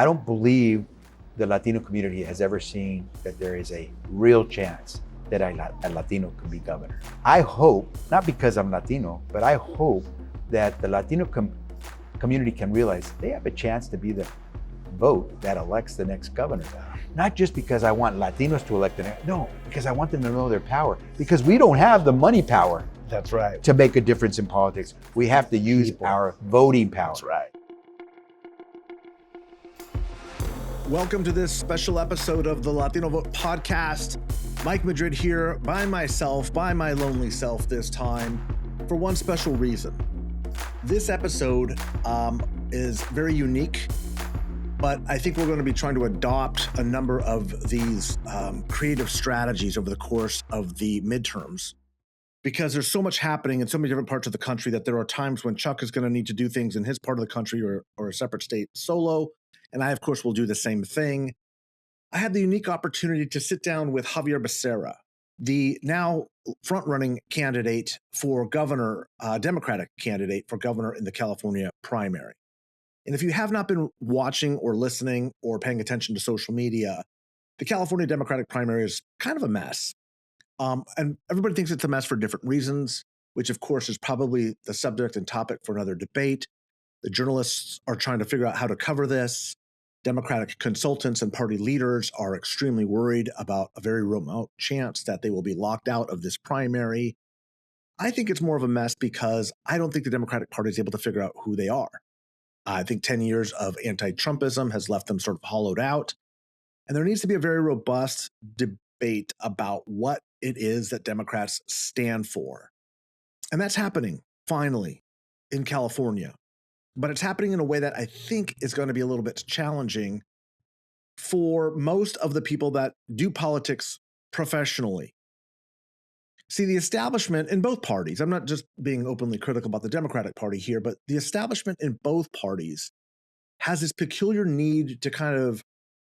I don't believe the Latino community has ever seen that there is a real chance that a Latino can be governor. I hope, not because I'm Latino, but I hope that the Latino community can realize they have a chance to be the vote that elects the next governor. Not just because I want Latinos to elect the next, no, because I want them to know their power. Because we don't have the money power. That's right. To make a difference in politics. We have to use our voting power. That's right. Welcome to this special episode of the Latino Vote podcast. Mike Madrid here by myself, by my lonely self this time, for one special reason. This episode is very unique, but I think we're going to be trying to adopt a number of these creative strategies over the course of the midterms, because there's so much happening in so many different parts of the country that there are times when Chuck is going to need to do things in his part of the country or a separate state solo. And I, of course, will do the same thing. I had the unique opportunity to sit down with Xavier Becerra, the now front-running candidate for governor, Democratic candidate for governor in the California primary. And if you have not been watching or listening or paying attention to social media, the California Democratic primary is kind of a mess. And everybody thinks it's a mess for different reasons, which, of course, is probably the subject and topic for another debate. The journalists are trying to figure out how to cover this. Democratic consultants and party leaders are extremely worried about a very remote chance that they will be locked out of this primary. I think it's more of a mess because I don't think the Democratic Party is able to figure out who they are. I think 10 years of anti-Trumpism has left them sort of hollowed out. And there needs to be a very robust debate about what it is that Democrats stand for. And that's happening, finally, in California. But it's happening in a way that I think is going to be a little bit challenging for most of the people that do politics professionally. See, the establishment in both parties, I'm not just being openly critical about the Democratic Party here, but the establishment in both parties has this peculiar need to kind of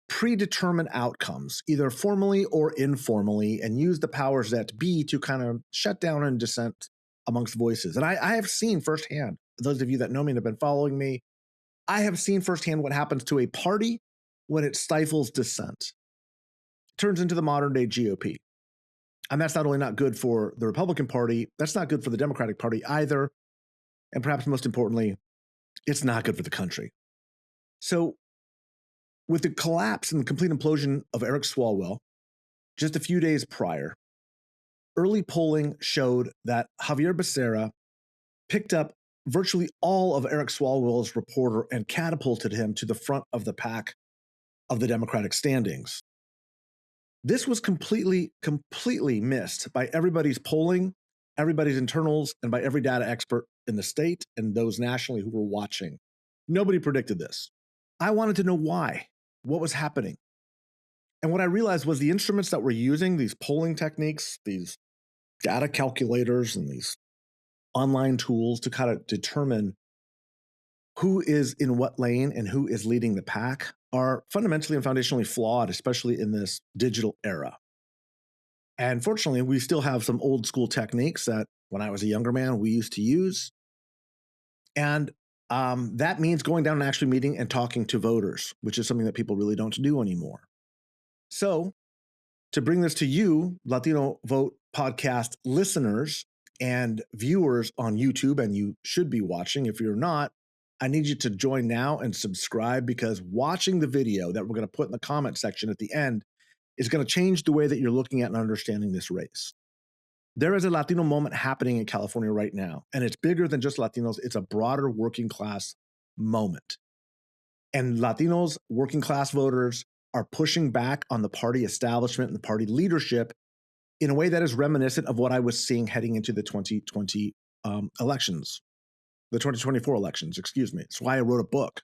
predetermine outcomes, either formally or informally, and use the powers that be to kind of shut down and dissent amongst voices. And I have seen firsthand, those of you that know me and have been following me, I have seen firsthand what happens to a party when it stifles dissent. It turns into the modern day GOP. And that's not only not good for the Republican Party, that's not good for the Democratic Party either. And perhaps most importantly, it's not good for the country. So with the collapse and the complete implosion of Eric Swalwell just a few days prior, early polling showed that Xavier Becerra picked up virtually all of Eric Swalwell's reporter and catapulted him to the front of the pack of the Democratic standings. This was completely missed by everybody's polling, everybody's internals, and by every data expert in the state and those nationally who were watching. Nobody predicted this. I wanted to know why, what was happening. And what I realized was the instruments that we're using, these polling techniques, these data calculators, and these online tools to kind of determine who is in what lane and who is leading the pack are fundamentally and foundationally flawed, especially in this digital era. And fortunately, we still have some old school techniques that when I was a younger man, we used to use. And that means going down and actually meeting and talking to voters, which is something that people really don't do anymore. So to bring this to you, Latino Vote podcast listeners and viewers on YouTube, and you should be watching. If you're not, I need you to join now and subscribe, because watching the video that we're going to put in the comment section at the end is going to change the way that you're looking at and understanding this race. There is a Latino moment happening in California right now, and it's bigger than just Latinos. It's a broader working class moment. And Latinos, working class voters, are pushing back on the party establishment and the party leadership in a way that is reminiscent of what I was seeing heading into the 2020 elections, the 2024 elections, excuse me. That's why I wrote a book.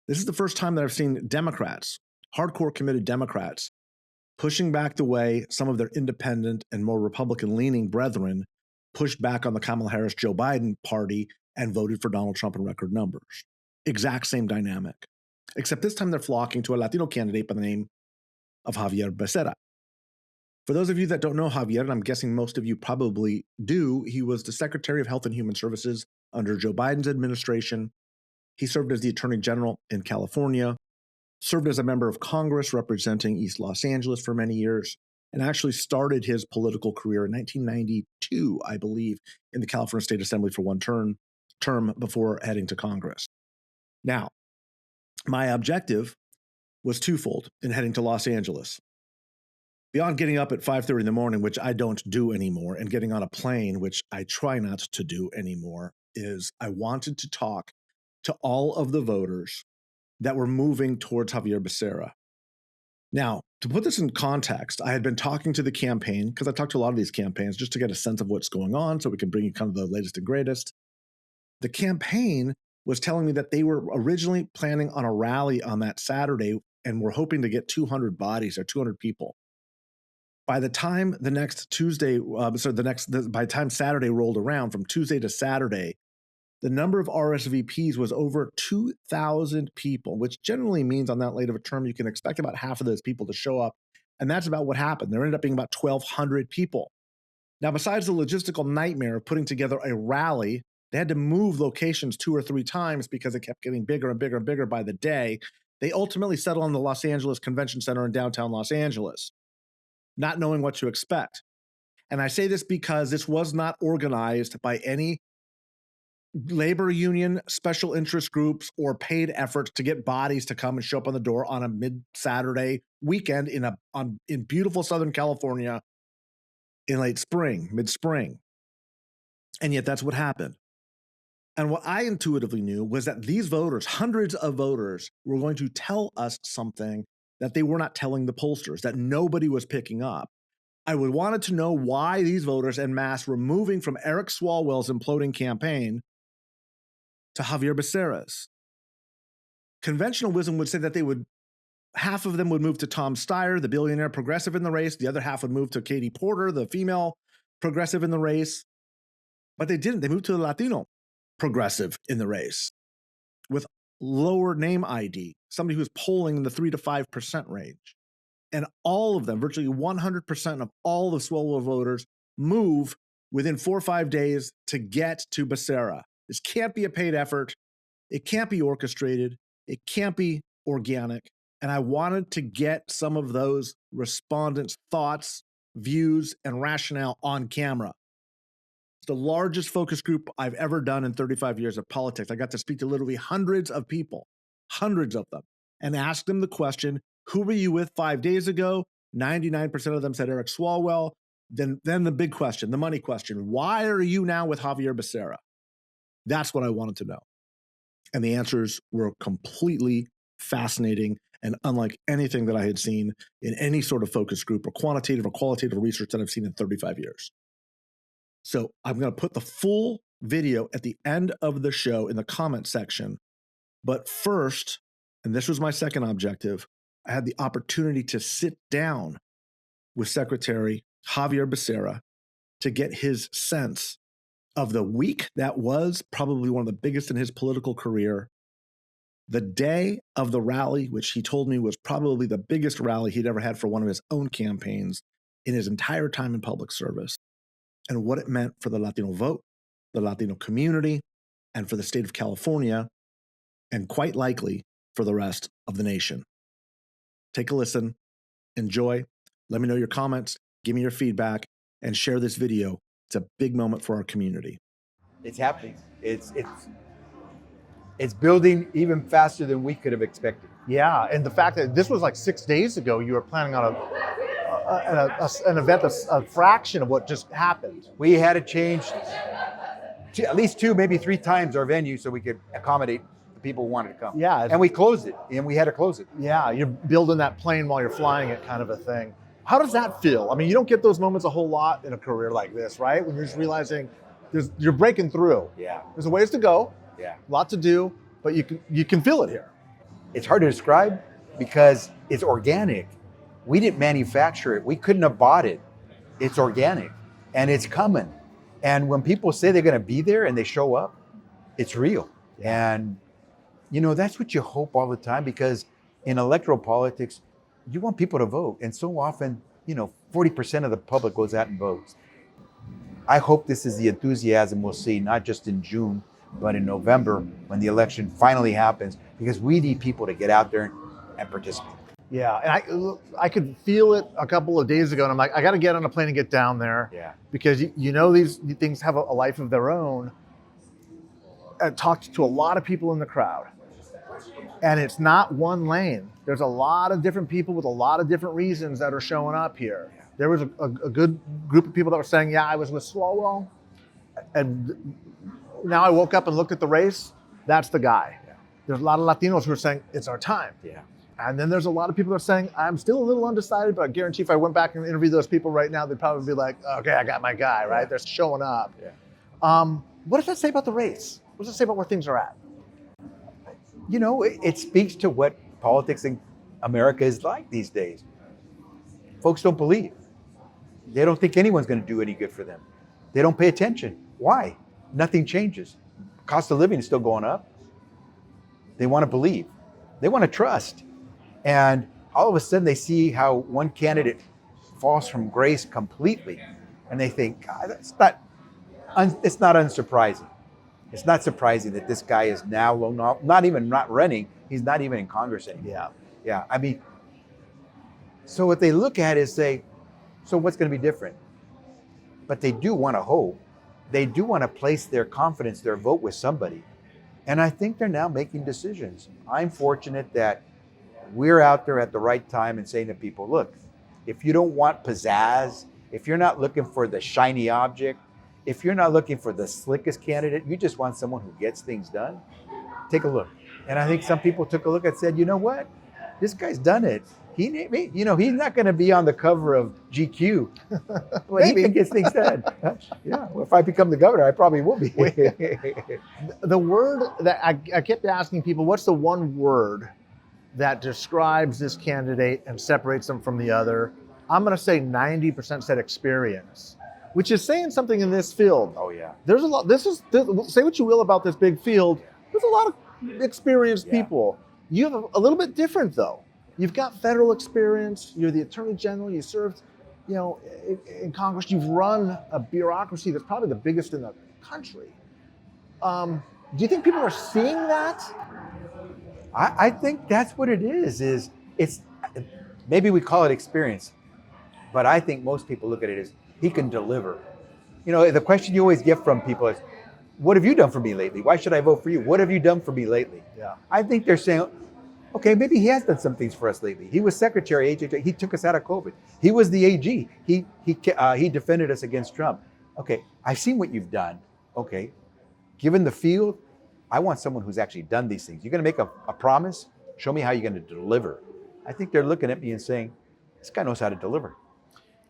This is the first time that I've seen Democrats, hardcore committed Democrats, pushing back the way some of their independent and more Republican-leaning brethren pushed back on the Kamala Harris-Joe Biden party and voted for Donald Trump in record numbers. Exact same dynamic. Except this time they're flocking to a Latino candidate by the name of Xavier Becerra. For those of you that don't know Xavier, and I'm guessing most of you probably do, he was the Secretary of Health and Human Services under Joe Biden's administration. He served as the Attorney General in California. served as a member of Congress representing East Los Angeles for many years, and actually started his political career in 1992, I believe, in the California State Assembly for one term before heading to Congress. Now, my objective was twofold in heading to Los Angeles. Beyond getting up at 5:30 in the morning, which I don't do anymore, and getting on a plane, which I try not to do anymore, is I wanted to talk to all of the voters that were moving towards Xavier Becerra. Now, to put this in context, I had been talking to the campaign, because I talked to a lot of these campaigns just to get a sense of what's going on so we can bring you kind of the latest and greatest. The campaign was telling me that they were originally planning on a rally on that Saturday and were hoping to get 200 bodies or 200 people. By the time the next Tuesday, by the time Saturday rolled around, from Tuesday to Saturday, the number of RSVPs was over 2,000 people, which generally means on that late of a term, you can expect about half of those people to show up. And that's about what happened. There ended up being about 1,200 people. Now, besides the logistical nightmare of putting together a rally, they had to move locations 2 or 3 times because it kept getting bigger and bigger and bigger by the day. They ultimately settled on the Los Angeles Convention Center in downtown Los Angeles, not knowing what to expect. And I say this because this was not organized by any labor union, special interest groups, or paid efforts to get bodies to come and show up on the door on a mid-Saturday weekend in beautiful Southern California in mid-spring. And yet that's what happened. And what I intuitively knew was that these voters, hundreds of voters, were going to tell us something that they were not telling the pollsters, that nobody was picking up. I wanted to know why these voters en masse were moving from Eric Swalwell's imploding campaign to Xavier Becerra's. Conventional wisdom would say that half of them would move to Tom Steyer, the billionaire progressive in the race. The other half would move to Katie Porter, the female progressive in the race. But they didn't. They moved to the Latino progressive in the race with lower name ID, somebody who's polling in the 3 to 5% range. And all of them, virtually 100% of all the Swalwell voters, move within 4 or 5 days to get to Becerra. This can't be a paid effort. It can't be orchestrated. It can't be organic. And I wanted to get some of those respondents' thoughts, views, and rationale on camera. It's the largest focus group I've ever done in 35 years of politics. I got to speak to literally hundreds of people, hundreds of them, and ask them the question, who were you with 5 days ago? 99% of them said Eric Swalwell. Then the big question, the money question, why are you now with Xavier Becerra? That's what I wanted to know. And the answers were completely fascinating and unlike anything that I had seen in any sort of focus group or quantitative or qualitative research that I've seen in 35 years. So I'm going to put the full video at the end of the show in the comment section. But first, and this was my second objective, I had the opportunity to sit down with Secretary Xavier Becerra to get his sense of the week that was probably one of the biggest in his political career, the day of the rally, which he told me was probably the biggest rally he'd ever had for one of his own campaigns in his entire time in public service, and what it meant for the Latino vote, the Latino community, and for the state of California, and quite likely for the rest of the nation. Take a listen, enjoy, let me know your comments, give me your feedback, and share this video. It's a big moment for our community. It's happening. It's building even faster than we could have expected. Yeah, and the fact that this was like 6 days ago, you were planning on an event that's a fraction of what just happened. We had to change at least 2, maybe 3 times our venue so we could accommodate the people who wanted to come. Yeah. And we closed it, and we had to close it. Yeah, you're building that plane while you're flying it, kind of a thing. How does that feel? I mean, you don't get those moments a whole lot in a career like this, right? When you're just realizing you're breaking through. Yeah. There's a ways to go. Yeah. A lot to do, but you can feel it here. It's hard to describe because it's organic. We didn't manufacture it. We couldn't have bought it. It's organic, and it's coming. And when people say they're going to be there and they show up, it's real. And, that's what you hope all the time, because in electoral politics, you want people to vote. And so often, 40% of the public goes out and votes. I hope this is the enthusiasm we'll see, not just in June, but in November when the election finally happens, because we need people to get out there and participate. Yeah, and I could feel it a couple of days ago, and I'm like, I got to get on a plane and get down there. Yeah. Because you know these things have a life of their own. I talked to a lot of people in the crowd, and it's not one lane. There's a lot of different people with a lot of different reasons that are showing up here. Yeah. There was a good group of people that were saying, yeah, I was with Swalwell, and now I woke up and looked at the race. That's the guy. Yeah. There's a lot of Latinos who are saying, it's our time. Yeah. And then there's a lot of people that are saying, I'm still a little undecided, but I guarantee if I went back and interviewed those people right now, they'd probably be like, okay, I got my guy, right? Yeah. They're showing up. Yeah. What does that say about the race? What does it say about where things are at? You know, it speaks to what politics in America is like these days. Folks don't believe. They don't think anyone's going to do any good for them. They don't pay attention. Why? Nothing changes. Cost of living is still going up. They want to believe. They want to trust. And all of a sudden they see how one candidate falls from grace completely. And they think, God, it's not unsurprising. It's not surprising that this guy is now not running. He's not even in Congress anymore. Yeah. Yeah. I mean, so what they look at is say, so what's going to be different? But they do want to hope. They do want to place their confidence, their vote with somebody. And I think they're now making decisions. I'm fortunate that we're out there at the right time and saying to people, look, if you don't want pizzazz, if you're not looking for the shiny object, if you're not looking for the slickest candidate, you just want someone who gets things done, take a look. And I think some people took a look and said, you know what? This guy's done it. He's not going to be on the cover of GQ, but he can get things done. Yeah, well, if I become the governor, I probably will be. The word that I kept asking people, what's the one word that describes this candidate and separates them from the other? I'm going to say 90% said experience, which is saying something in this field. Oh yeah. There's a lot. Say what you will about this big field. There's a lot of experienced people. You have a little bit different though. You've got federal experience. You're the attorney general. You served, in Congress. You've run a bureaucracy that's probably the biggest in the country. Do you think people are seeing that? I think that's what it is. It's maybe we call it experience, but I think most people look at it as he can deliver. The question you always get from people is, "What have you done for me lately? Why should I vote for you? What have you done for me lately?" Yeah. I think they're saying, okay, maybe he has done some things for us lately. He was Secretary HHS. He took us out of COVID. He was the AG. He defended us against Trump. Okay, I've seen what you've done. Okay, given the field, I want someone who's actually done these things. You're going to make a promise. Show me how you're going to deliver. I think they're looking at me and saying, this guy knows how to deliver.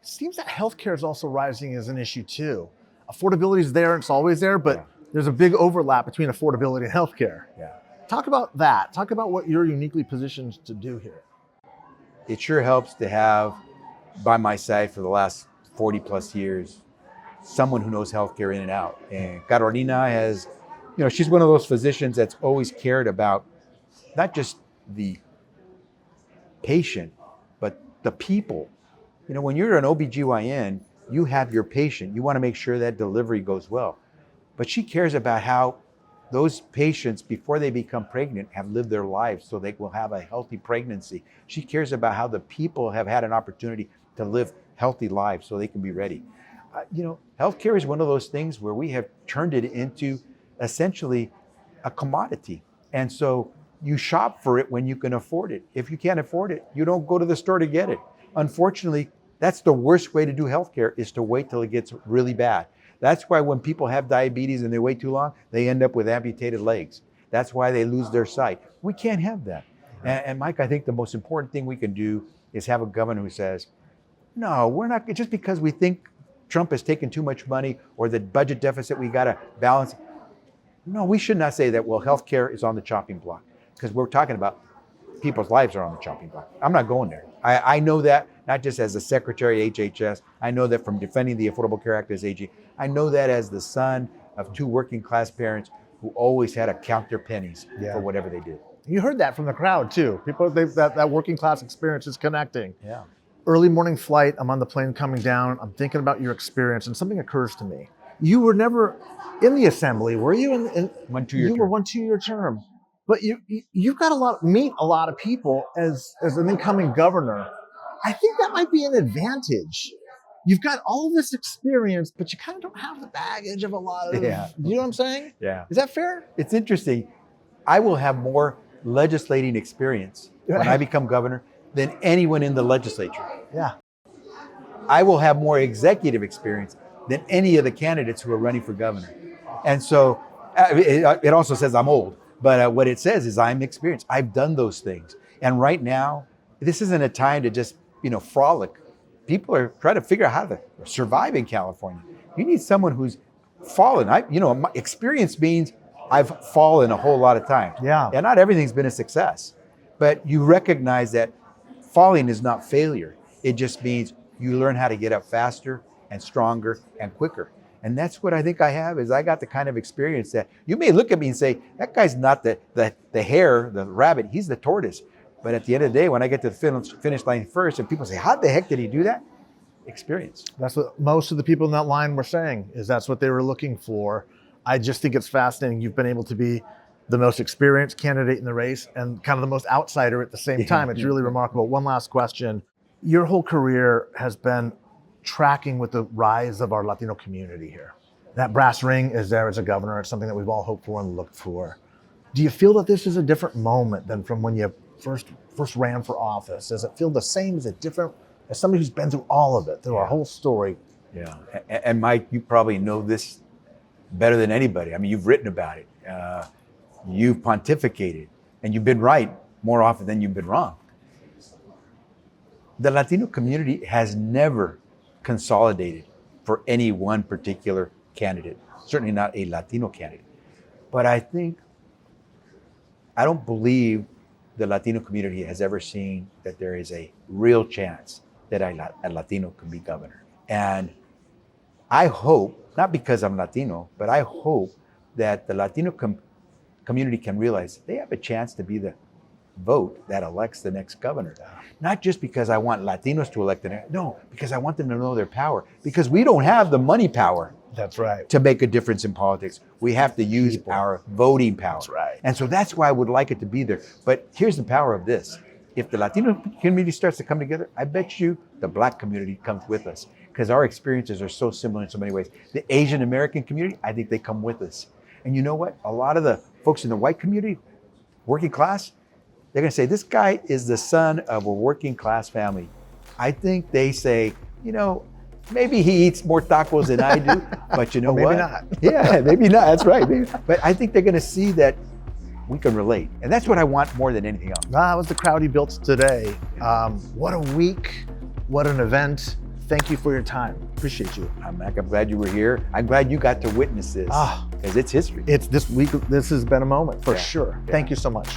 It seems that healthcare is also rising as an issue too. Affordability is there; it's always there, but there's a big overlap between affordability and healthcare. Yeah. Talk about that. Talk about what you're uniquely positioned to do here. It sure helps to have by my side for the last 40 plus years, someone who knows healthcare in and out. And Carolina has, she's one of those physicians that's always cared about not just the patient, but the people. When you're an OBGYN, you have your patient. You want to make sure that delivery goes well. But she cares about how those patients, before they become pregnant, have lived their lives so they will have a healthy pregnancy. She cares about how the people have had an opportunity to live healthy lives so they can be ready. Healthcare is one of those things where we have turned it into essentially a commodity. And so you shop for it when you can afford it. If you can't afford it, you don't go to the store to get it. Unfortunately, that's the worst way to do healthcare, is to wait till it gets really bad. That's why when people have diabetes and they wait too long, they end up with amputated legs. That's why they lose their sight. We can't have that. And Mike, I think the most important thing we can do is have a governor who says, no, we're not, just because we think Trump has taken too much money or the budget deficit we got to balance. No, we should not say that, well, healthcare is on the chopping block, because we're talking about people's lives are on the chopping block. I'm not going there. I know that, not just as a secretary at HHS. I know that from defending the Affordable Care Act as AG. I know that as the son of two working class parents who always had to count their pennies for whatever they did. You heard that from the crowd too. People, that working class experience is connecting. Yeah. Early morning flight, I'm on the plane coming down. I'm thinking about your experience, and something occurs to me. You were never in the assembly, were you? 1 2 year term. You were 1 2 year term. But you've got meet a lot of people as an incoming governor. I think that might be an advantage. You've got all this experience, but you kind of don't have the baggage of a lot of, Yeah. you know what I'm saying? Yeah. Is that fair? It's interesting. I will have more legislating experience when I become governor than anyone in the legislature. Yeah. I will have more executive experience than any of the candidates who are running for governor. And so it also says I'm old, but what it says is I'm experienced. I've done those things. And right now, this isn't a time to just, frolic. People are trying to figure out how to survive in California. You need someone who's fallen. My experience means I've fallen a whole lot of times. Yeah. And not everything's been a success, but you recognize that falling is not failure. It just means you learn how to get up faster and stronger and quicker. And that's what I think I have, is I got the kind of experience that you may look at me and say, that guy's not the hare, the rabbit, he's the tortoise. But at the end of the day, when I get to the finish line first and people say, how the heck did he do that? Experience. That's what most of the people in that line were saying, is that's what they were looking for. I just think it's fascinating. You've been able to be the most experienced candidate in the race and kind of the most outsider at the same time. It's really remarkable. One last question. Your whole career has been tracking with the rise of our Latino community here. That brass ring is there as a governor. It's something that we've all hoped for and looked for. Do you feel that this is a different moment than from when you first ran for office? Does it feel the same? Is it different? As somebody who's been through all of it, through our whole story. Yeah, and Mike, you probably know this better than anybody. I mean, you've written about it. You've pontificated, and you've been right more often than you've been wrong. The Latino community has never consolidated for any one particular candidate, certainly not a Latino candidate. But I don't believe the Latino community has ever seen that there is a real chance that a Latino can be governor. And I hope, not because I'm Latino, but I hope that the Latino community can realize they have a chance to be the vote that elects the next governor. Not just because I want Latinos to elect the next, no, because I want them to know their power. Because we don't have the money power. That's right. To make a difference in politics. We have to use our voting power. That's right. And so that's why I would like it to be there. But here's the power of this. If the Latino community starts to come together, I bet you the Black community comes with us, because our experiences are so similar in so many ways. The Asian American community, I think they come with us. And you know what? A lot of the folks in the white community, working class, they're going to say, this guy is the son of a working class family. I think they say, maybe he eats more tacos than I do, but you know maybe what? Not. Yeah, maybe not. That's right. Maybe. But I think they're going to see that we can relate. And that's what I want more than anything else. That was the crowd he built today. What a week. What an event. Thank you for your time. Appreciate you. I'm glad you were here. I'm glad you got to witness this, because it's history. It's this week. This has been a moment for sure. Yeah. Thank you so much.